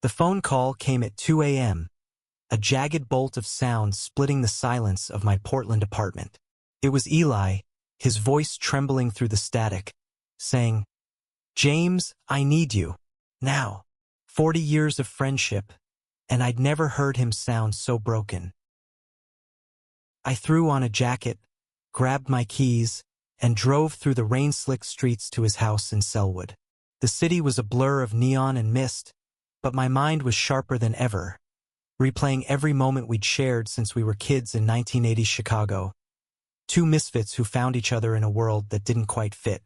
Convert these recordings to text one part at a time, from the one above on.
The phone call came at 2 a.m., a jagged bolt of sound splitting the silence of my Portland apartment. It was Eli, his voice trembling through the static, saying, "James, I need you. Now." 40 years of friendship, and I'd never heard him sound so broken. I threw on a jacket, grabbed my keys, and drove through the rain-slicked streets to his house in Selwood. The city was a blur of neon and mist, but my mind was sharper than ever, replaying every moment we'd shared since we were kids in 1980s Chicago. Two misfits who found each other in a world that didn't quite fit.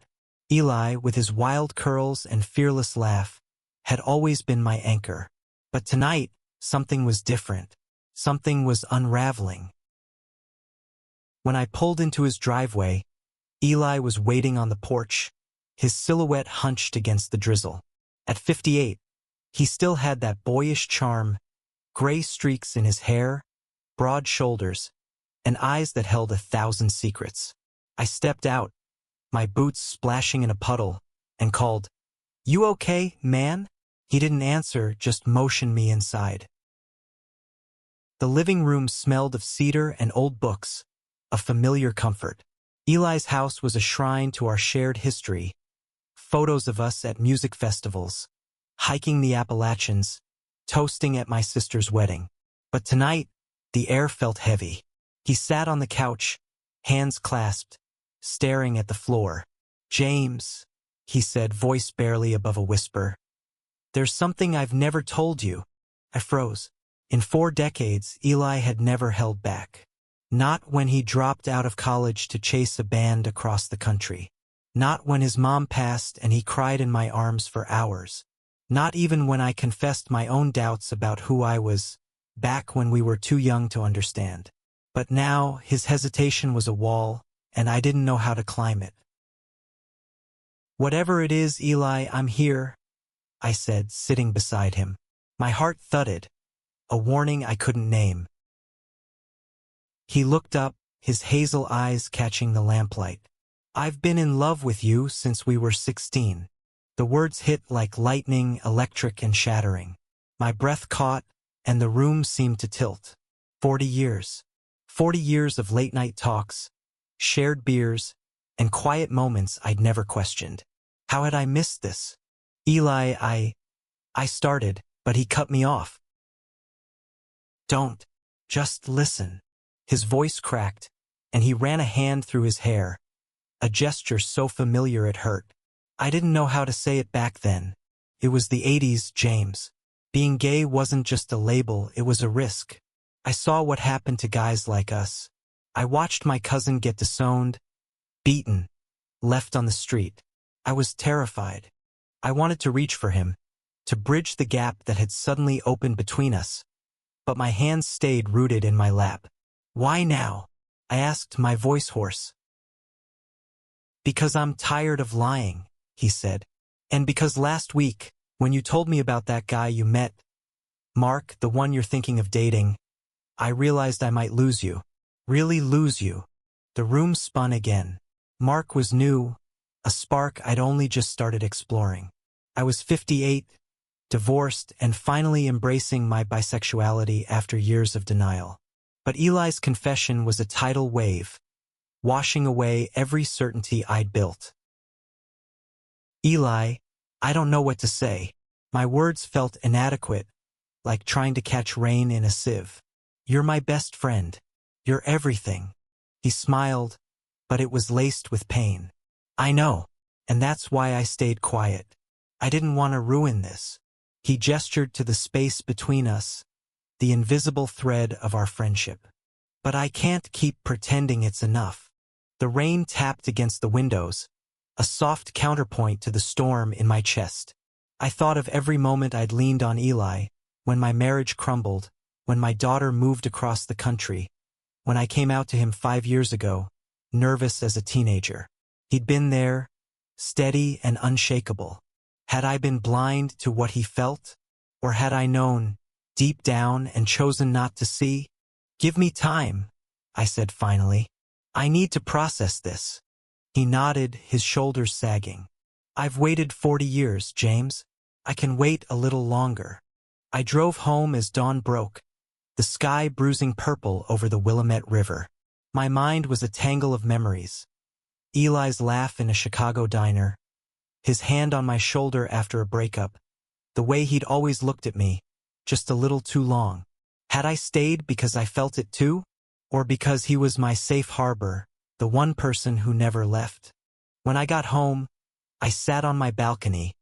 Eli, with his wild curls and fearless laugh, had always been my anchor. But tonight, something was different. Something was unraveling. When I pulled into his driveway, Eli was waiting on the porch, his silhouette hunched against the drizzle. At 58, he still had that boyish charm, gray streaks in his hair, broad shoulders, and eyes that held 1,000 secrets. I stepped out, my boots splashing in a puddle, and called, "You okay, man?" He didn't answer, just motioned me inside. The living room smelled of cedar and old books, a familiar comfort. Eli's house was a shrine to our shared history, photos of us at music festivals, hiking the Appalachians, toasting at my sister's wedding. But tonight, the air felt heavy. He sat on the couch, hands clasped, staring at the floor. "James," he said, voice barely above a whisper, "there's something I've never told you." I froze. In 4 decades, Eli had never held back. Not when he dropped out of college to chase a band across the country. Not when his mom passed and he cried in my arms for hours. Not even when I confessed my own doubts about who I was, back when we were too young to understand. But now, his hesitation was a wall, and I didn't know how to climb it. "Whatever it is, Eli, I'm here," I said, sitting beside him. My heart thudded, a warning I couldn't name. He looked up, his hazel eyes catching the lamplight. "I've been in love with you since we were 16. The words hit like lightning, electric and shattering. My breath caught, and the room seemed to tilt. 40 years. 40 years of late-night talks, shared beers, and quiet moments I'd never questioned. How had I missed this? "Eli, I started, but he cut me off. "Don't. Just listen." His voice cracked, and he ran a hand through his hair, a gesture so familiar it hurt. I didn't know how to say it back then. It was the 80s, James. Being gay wasn't just a label, it was a risk. I saw what happened to guys like us. I watched my cousin get disowned, beaten, left on the street. I was terrified. I wanted to reach for him, to bridge the gap that had suddenly opened between us. But my hands stayed rooted in my lap. "Why now?" I asked, my voice hoarse. "Because I'm tired of lying," he said. "And because last week, when you told me about that guy you met, Mark, the one you're thinking of dating, I realized I might lose you. Really lose you." The room spun again. Mark was new, a spark I'd only just started exploring. I was 58, divorced, and finally embracing my bisexuality after years of denial. But Eli's confession was a tidal wave, washing away every certainty I'd built. "Eli, I don't know what to say." My words felt inadequate, like trying to catch rain in a sieve. "You're my best friend. You're everything." He smiled, but it was laced with pain. "I know, and that's why I stayed quiet. I didn't want to ruin this." He gestured to the space between us, the invisible thread of our friendship. "But I can't keep pretending it's enough." The rain tapped against the windows, a soft counterpoint to the storm in my chest. I thought of every moment I'd leaned on Eli, when my marriage crumbled, when my daughter moved across the country, when I came out to him 5 years ago, nervous as a teenager. He'd been there, steady and unshakable. Had I been blind to what he felt? Or had I known, deep down, and chosen not to see? "Give me time," I said finally. "I need to process this." He nodded, his shoulders sagging. "I've waited 40 years, James. I can wait a little longer." I drove home as dawn broke, the sky bruising purple over the Willamette River. My mind was a tangle of memories. Eli's laugh in a Chicago diner, his hand on my shoulder after a breakup, the way he'd always looked at me, just a little too long. Had I stayed because I felt it too? Or because he was my safe harbor, the one person who never left? When I got home, I sat on my balcony,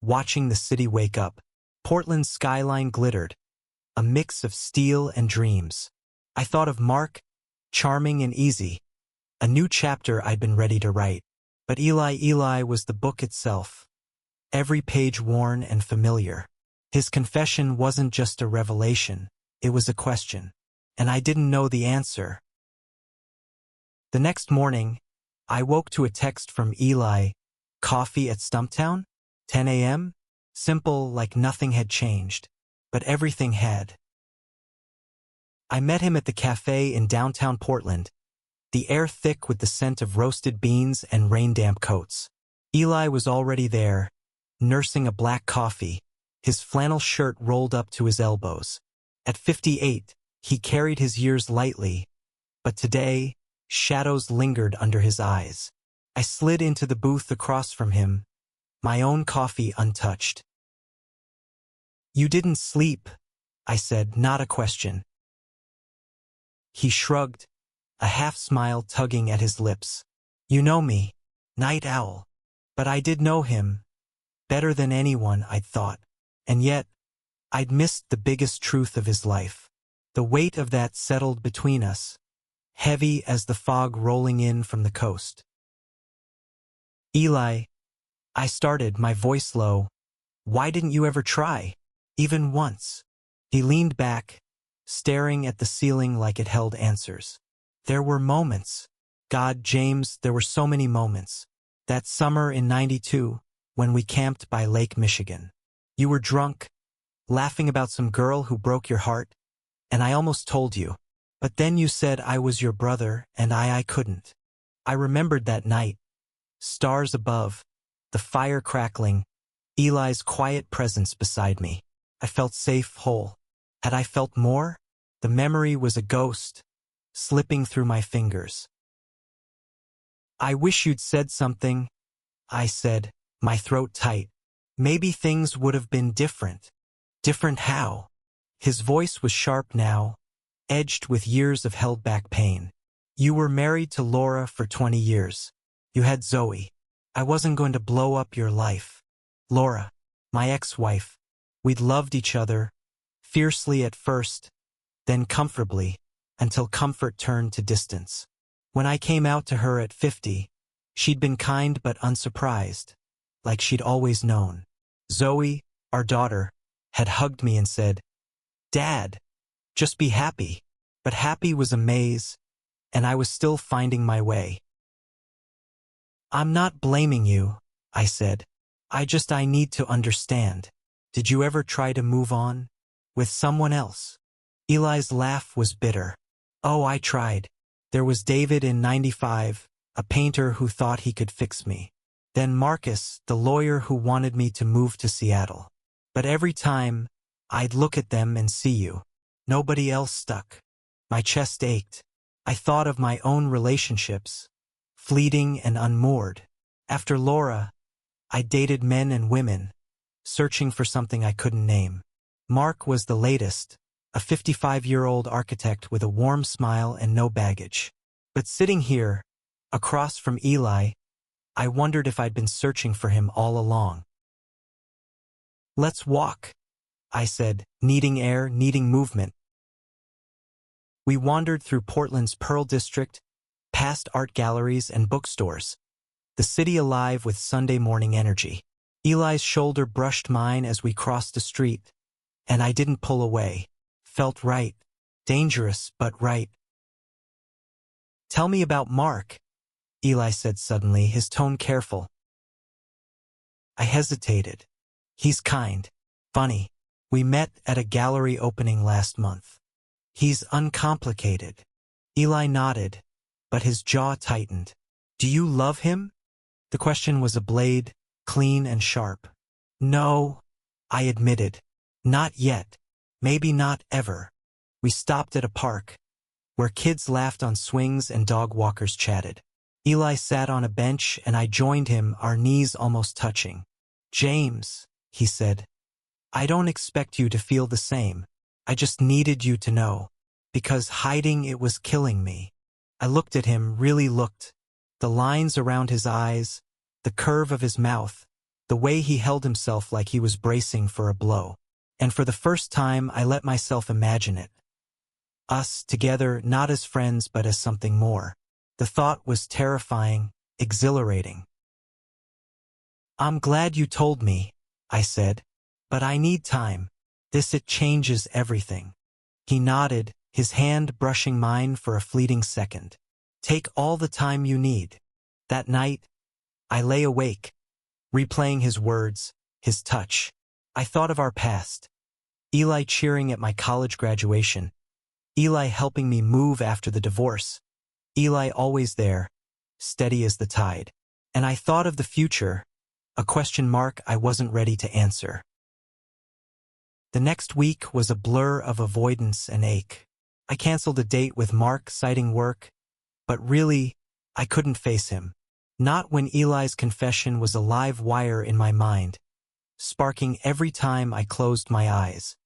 watching the city wake up. Portland's skyline glittered, a mix of steel and dreams. I thought of Mark, charming and easy, a new chapter I'd been ready to write. But Eli was the book itself, every page worn and familiar. His confession wasn't just a revelation, it was a question, and I didn't know the answer. The next morning, I woke to a text from Eli, "Coffee at Stumptown? 10 a.m.? Simple, like nothing had changed, but everything had. I met him at the cafe in downtown Portland, the air thick with the scent of roasted beans and rain-damp coats. Eli was already there, nursing a black coffee, his flannel shirt rolled up to his elbows. At 58, he carried his years lightly, but today, shadows lingered under his eyes. I slid into the booth across from him, my own coffee untouched. "You didn't sleep," I said, not a question. He shrugged, a half-smile tugging at his lips. "You know me, night owl." But I did know him, better than anyone I'd thought. And yet, I'd missed the biggest truth of his life. The weight of that settled between us, heavy as the fog rolling in from the coast. "Eli," I started, my voice low, "why didn't you ever try? Even once?" He leaned back, staring at the ceiling like it held answers. "There were moments. God, James, there were so many moments. That summer in '92, when we camped by Lake Michigan. You were drunk, laughing about some girl who broke your heart, and I almost told you. But then you said I was your brother, and I couldn't." I remembered that night. Stars above, the fire crackling, Eli's quiet presence beside me. I felt safe, whole. Had I felt more? The memory was a ghost, slipping through my fingers. "I wish you'd said something," I said, my throat tight. "Maybe things would have been different." "Different how?" His voice was sharp now, edged with years of held-back pain. "You were married to Laura for 20 years. You had Zoe. I wasn't going to blow up your life. Laura, my ex-wife, we'd loved each other, fiercely at first, then comfortably, until comfort turned to distance. When I came out to her at 50, she'd been kind but unsurprised, like she'd always known. Zoe, our daughter, had hugged me and said, 'Dad, just be happy.' But happy was a maze, and I was still finding my way. "I'm not blaming you," I said. I need to understand. Did you ever try to move on? With someone else?" Eli's laugh was bitter. "Oh, I tried. There was David in '95, a painter who thought he could fix me. Then Marcus, the lawyer who wanted me to move to Seattle. But every time, I'd look at them and see you. Nobody else stuck." My chest ached. I thought of my own relationships, fleeting and unmoored. After Laura, I dated men and women, searching for something I couldn't name. Mark was the latest, a 55-year-old architect with a warm smile and no baggage. But sitting here, across from Eli, I wondered if I'd been searching for him all along. "Let's walk," I said, needing air, needing movement. We wandered through Portland's Pearl District, past art galleries and bookstores, the city alive with Sunday morning energy. Eli's shoulder brushed mine as we crossed the street, and I didn't pull away. Felt right. Dangerous, but right. "Tell me about Mark," Eli said suddenly, his tone careful. I hesitated. "He's kind. Funny. We met at a gallery opening last month. He's uncomplicated." Eli nodded, but his jaw tightened. "Do you love him?" The question was a blade, clean and sharp. "No," I admitted. "Not yet." Maybe not ever. We stopped at a park, where kids laughed on swings and dog walkers chatted. Eli sat on a bench and I joined him, our knees almost touching. "James," he said, "I don't expect you to feel the same. I just needed you to know. Because hiding it was killing me." I looked at him, really looked. The lines around his eyes, the curve of his mouth, the way he held himself like he was bracing for a blow. And for the first time, I let myself imagine it. Us, together, not as friends but as something more. The thought was terrifying, exhilarating. "I'm glad you told me," I said, "but I need time. It changes everything." He nodded, his hand brushing mine for a fleeting second. "Take all the time you need." That night, I lay awake, replaying his words, his touch. I thought of our past. Eli cheering at my college graduation. Eli helping me move after the divorce. Eli always there, steady as the tide. And I thought of the future, a question mark I wasn't ready to answer. The next week was a blur of avoidance and ache. I canceled a date with Mark citing work, but really, I couldn't face him. Not when Eli's confession was a live wire in my mind, sparking every time I closed my eyes.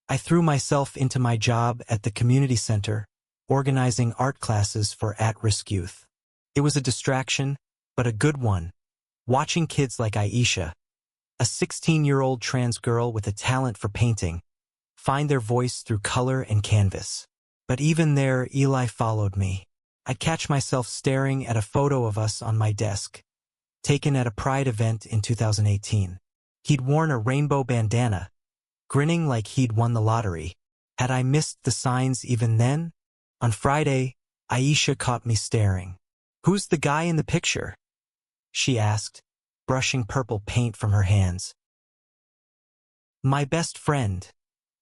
I threw myself into my job at the community center, organizing art classes for at-risk youth. It was a distraction, but a good one. Watching kids like Aisha, a 16-year-old trans girl with a talent for painting, find their voice through color and canvas. But even there, Eli followed me. I'd catch myself staring at a photo of us on my desk, taken at a Pride event in 2018. He'd worn a rainbow bandana, grinning like he'd won the lottery. Had I missed the signs even then? On Friday, Aisha caught me staring. "Who's the guy in the picture?" she asked, brushing purple paint from her hands. "My best friend,"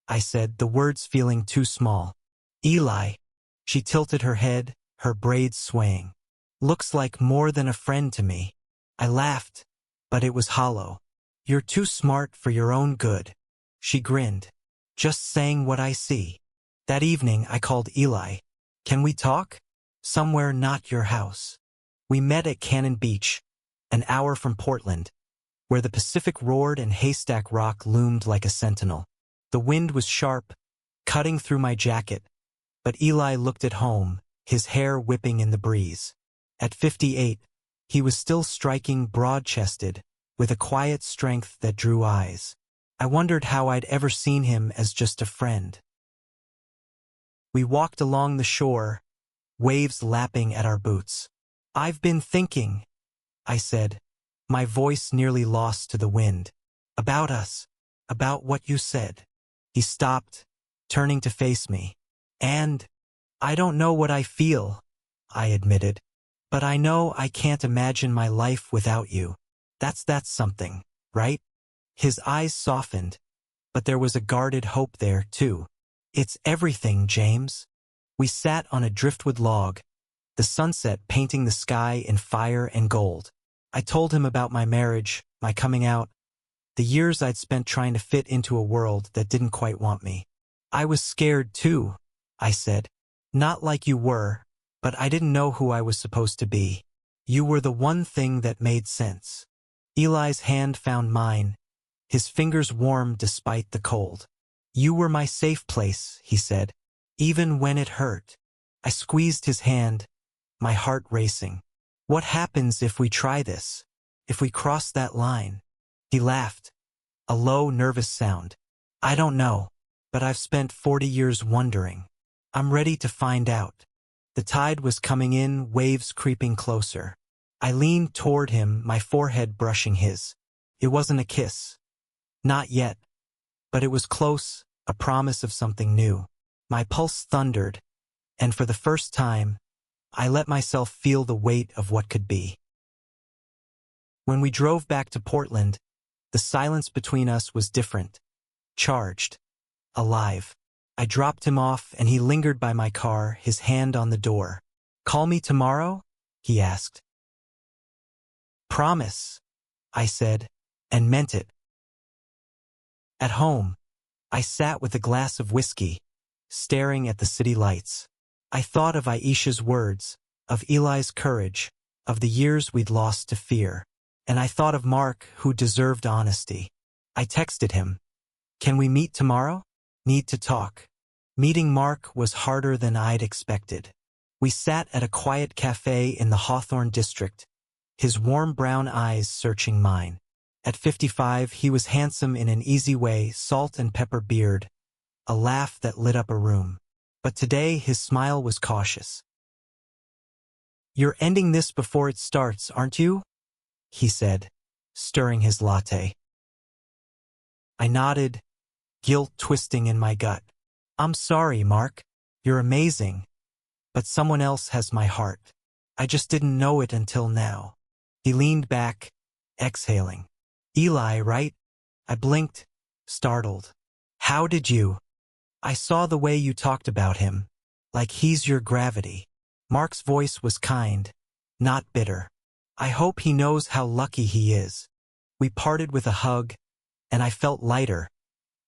I said, the words feeling too small. "Eli." She tilted her head, her braids swaying. "Looks like more than a friend to me." I laughed, but it was hollow. "You're too smart for your own good." She grinned. "Just saying what I see." That evening, I called Eli. "Can we talk?" "Somewhere not your house." We met at Cannon Beach, an hour from Portland, where the Pacific roared and Haystack Rock loomed like a sentinel. The wind was sharp, cutting through my jacket, but Eli looked at home, his hair whipping in the breeze. At 58, he was still striking broad-chested, with a quiet strength that drew eyes. I wondered how I'd ever seen him as just a friend. We walked along the shore, waves lapping at our boots. "I've been thinking," I said, my voice nearly lost to the wind. "About us, about what you said." He stopped, turning to face me. "And I don't know what I feel," I admitted, "but I know I can't imagine my life without you. That's something, right?" His eyes softened, but there was a guarded hope there, too. "It's everything, James." We sat on a driftwood log, the sunset painting the sky in fire and gold. I told him about my marriage, my coming out, the years I'd spent trying to fit into a world that didn't quite want me. "I was scared too," I said. "Not like you were, but I didn't know who I was supposed to be. You were the one thing that made sense." Eli's hand found mine, his fingers warm despite the cold. "You were my safe place," he said, "even when it hurt." I squeezed his hand, my heart racing. "What happens if we try this? If we cross that line?" He laughed, a low, nervous sound. "I don't know, but I've spent 40 years wondering. I'm ready to find out." The tide was coming in, waves creeping closer. I leaned toward him, my forehead brushing his. It wasn't a kiss. Not yet. But it was close, a promise of something new. My pulse thundered, and for the first time, I let myself feel the weight of what could be. When we drove back to Portland, the silence between us was different, charged, alive. I dropped him off and he lingered by my car, his hand on the door. "Call me tomorrow?" he asked. "Promise," I said, and meant it. At home, I sat with a glass of whiskey, staring at the city lights. I thought of Aisha's words, of Eli's courage, of the years we'd lost to fear. And I thought of Mark, who deserved honesty. I texted him, "Can we meet tomorrow? Need to talk." Meeting Mark was harder than I'd expected. We sat at a quiet cafe in the Hawthorne district, his warm brown eyes searching mine. At 55, he was handsome in an easy way, salt and pepper beard, a laugh that lit up a room. But today his smile was cautious. "You're ending this before it starts, aren't you?" he said, stirring his latte. I nodded, guilt twisting in my gut. "I'm sorry, Mark. You're amazing. But someone else has my heart. I just didn't know it until now." He leaned back, exhaling. "Eli, right?" I blinked, startled. "How did you?" "I saw the way you talked about him. Like he's your gravity." Mark's voice was kind, not bitter. "I hope he knows how lucky he is." We parted with a hug, and I felt lighter,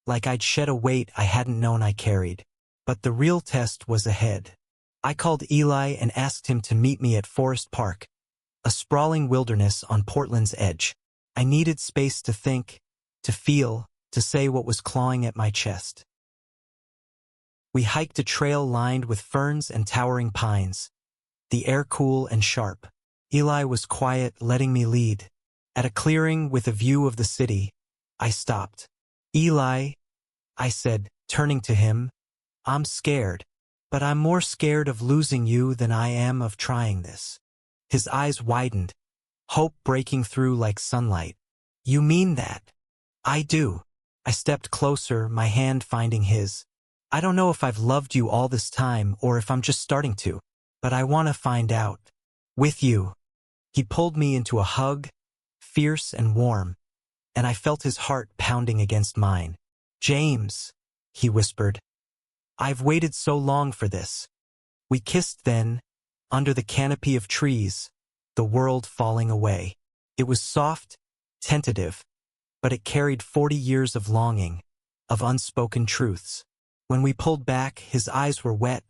like I'd shed a weight I hadn't known I carried. But the real test was ahead. I called Eli and asked him to meet me at Forest Park, a sprawling wilderness on Portland's edge. I needed space to think, to feel, to say what was clawing at my chest. We hiked a trail lined with ferns and towering pines, the air cool and sharp. Eli was quiet, letting me lead. At a clearing with a view of the city, I stopped. "Eli," I said, turning to him, "I'm scared, but I'm more scared of losing you than I am of trying this." His eyes widened, hope breaking through like sunlight. "You mean that?" "I do." I stepped closer, my hand finding his. "I don't know if I've loved you all this time or if I'm just starting to, but I want to find out. With you." He pulled me into a hug, fierce and warm, and I felt his heart pounding against mine. "James," he whispered, "I've waited so long for this." We kissed then, under the canopy of trees, the world falling away. It was soft, tentative, but it carried 40 years of longing, of unspoken truths. When we pulled back, his eyes were wet,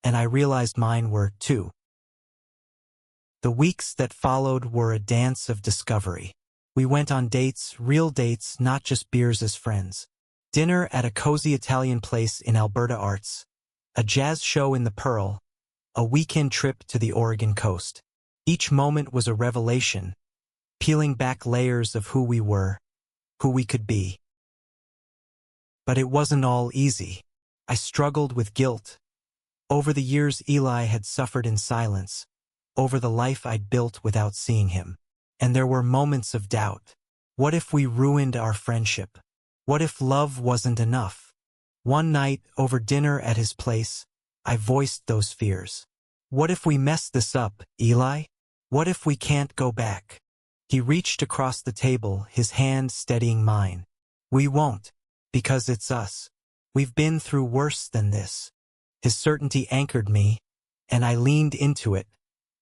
and I realized mine were too. The weeks that followed were a dance of discovery. We went on dates, real dates, not just beers as friends. Dinner at a cozy Italian place in Alberta Arts, a jazz show in the Pearl, a weekend trip to the Oregon coast. Each moment was a revelation, peeling back layers of who we were, who we could be. But it wasn't all easy. I struggled with guilt. Over the years Eli had suffered in silence, over the life I'd built without seeing him. And there were moments of doubt. What if we ruined our friendship? What if love wasn't enough? One night, over dinner at his place, I voiced those fears. "What if we mess this up, Eli? What if we can't go back?" He reached across the table, his hand steadying mine. "We won't, because it's us. We've been through worse than this." His certainty anchored me, and I leaned into it,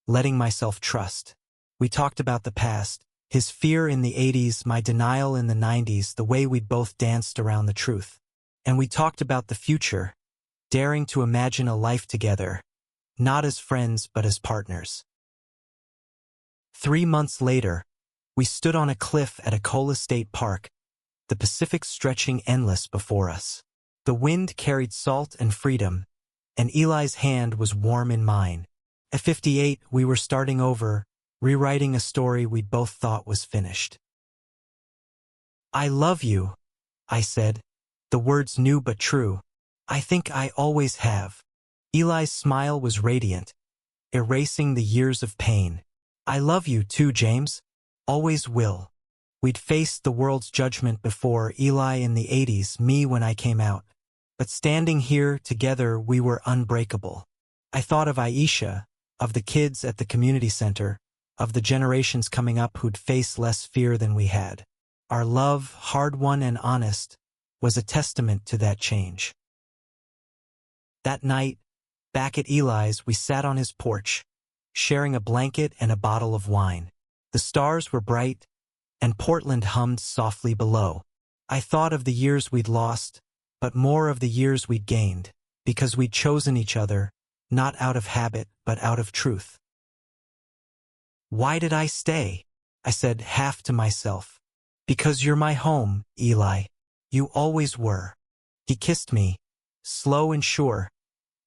letting myself trust. We talked about the past, his fear in the 80s, my denial in the 90s, the way we'd both danced around the truth. And we talked about the future, daring to imagine a life together, not as friends but as partners. 3 months later, we stood on a cliff at Ecola State Park, the Pacific stretching endless before us. The wind carried salt and freedom, and Eli's hand was warm in mine. At 58, we were starting over, rewriting a story we both thought was finished. "I love you," I said, the words new but true. "I think I always have." Eli's smile was radiant, erasing the years of pain. "I love you too, James. Always will." We'd faced the world's judgment before, Eli in the 80s, me when I came out. But standing here together, we were unbreakable. I thought of Aisha, of the kids at the community center, of the generations coming up who'd face less fear than we had. Our love, hard-won and honest, was a testament to that change. That night, back at Eli's, we sat on his porch, sharing a blanket and a bottle of wine. The stars were bright, and Portland hummed softly below. I thought of the years we'd lost, but more of the years we'd gained, because we'd chosen each other, not out of habit, but out of truth. Why did I stay? I said, half to myself. Because you're my home, Eli. You always were. He kissed me, slow and sure,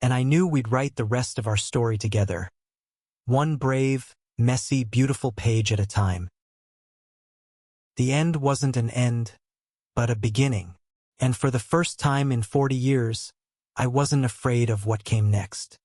and I knew we'd write the rest of our story together. One brave, messy, beautiful page at a time. The end wasn't an end, but a beginning. And for the first time in 40 years, I wasn't afraid of what came next.